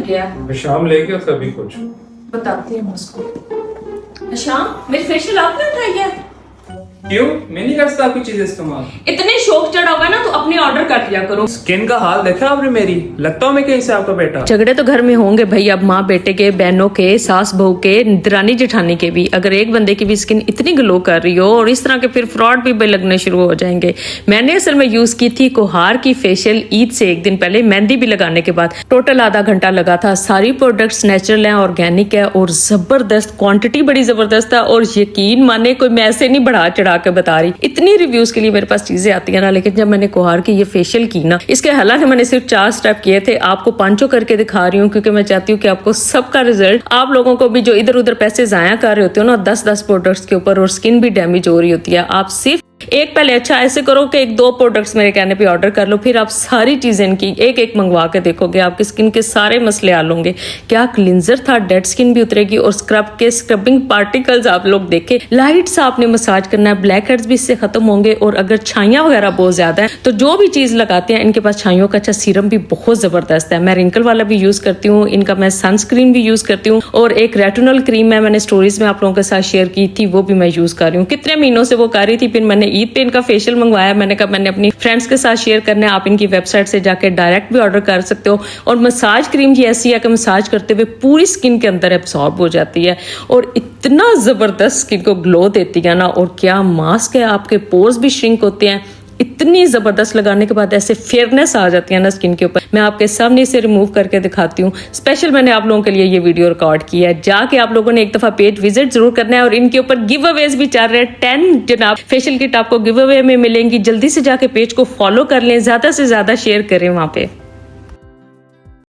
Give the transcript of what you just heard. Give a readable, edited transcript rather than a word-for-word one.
गया। शाम ले गया सभी कुछ। बताती हूँ उसको। शाम मेरी फेशियल आपने उठाई है? क्यों? मैं नहीं करता आपकी चीजें इस्तेमाल। इतने शौक चढ़ा हुआ है ना तो अपनी ऑर्डर कर लिया करो। स्किन का हाल देखा आपने मेरी? लगता हूँ मैं कहीं से आपका बेटा। झगड़े तो घर में होंगे भाई, अब माँ बेटे के, बहनों के, सास बहू के, दरानी जेठानी के भी। अगर एक बंदे की भी स्किन इतनी ग्लो कर रही हो और इस तरह के फिर फ्रॉड भी लगने शुरू हो जाएंगे। मैंने असल में यूज की थी कोहार की फेशियल ईद से एक दिन पहले, मेहंदी भी लगाने के बाद। टोटल आधा घंटा लगा था। सारी प्रोडक्ट्स नेचुरल है, ऑर्गेनिक है और जबरदस्त क्वांटिटी, बड़ी जबरदस्त है। और यकीन माने कोई मैं ऐसे नहीं बढ़ा चढ़ा के बता रही, इतनी रिव्यूज के लिए मेरे पास चीजें आती है ना। लेकिन जब मैंने कोहार की ये फेशियल की ना, इसके हालांकि मैंने सिर्फ 4 स्टेप किए थे, आपको 5 करके दिखा रही हूँ क्योंकि मैं चाहती हूँ कि आपको सबका रिजल्ट, आप लोगों को भी जो इधर उधर पैसे जाया कर रहे होते हो ना 10-10 प्रोडक्ट्स के ऊपर और स्किन भी डैमेज हो रही होती है, आप सिर्फ एक पहले अच्छा ऐसे करो कि 1-2 प्रोडक्ट्स मेरे कहने पे ऑर्डर कर लो, फिर आप सारी चीजें इनकी एक मंगवा के देखोगे, आपकी स्किन के सारे मसले हल होंगे। क्या क्लिंजर था, डेड स्किन भी उतरेगी और स्क्रबिंग पार्टिकल्स आप लोग देखे। लाइट सा आपने मसाज करना है, ब्लैक हेड्स भी इससे खत्म होंगे। और अगर छाइयां वगैरह बहुत ज्यादा है तो जो भी चीज लगाते हैं इनके पास छाइयों का अच्छा सीरम भी बहुत जबरदस्त है। मैं रिंकल वाला भी यूज करती हूँ, इनका मैं सनस्क्रीन भी यूज करती हूँ और एक रेटिनल क्रीम है, मैंने स्टोरीज में आप लोगों के साथ शेयर की थी, वो भी मैं यूज कर रही हूँ। कितने महीनों से वो कर रही थी, फिर मैंने ईद पे इनका फेशियल मंगवाया। मैंने कहा मैंने अपनी फ्रेंड्स के साथ शेयर करना है, आप इनकी वेबसाइट से जाके डायरेक्ट भी ऑर्डर कर सकते हो। और मसाज क्रीम ये ऐसी है कि मसाज करते हुए पूरी स्किन के अंदर एब्सॉर्ब हो जाती है और इतना जबरदस्त स्किन को ग्लो देती है ना। और क्या मास्क है, आपके पोर्स भी श्रिंक होते हैं। इतनी जबरदस्त लगाने के बाद ऐसे फेयरनेस आ जाती है ना स्किन के ऊपर। मैं आपके सामने इसे रिमूव करके दिखाती हूँ। स्पेशल मैंने आप लोगों के लिए ये वीडियो रिकॉर्ड किया है। जाके आप लोगों ने एक दफा पेज विजिट जरूर करना है। और इनके ऊपर गिव अवेज भी चल रहे हैं, 10 जनाब फेशियल किट आपको गिव अवे में मिलेंगी। जल्दी से जाके पेज को फॉलो कर लें, ज्यादा से ज्यादा शेयर करें वहां पे।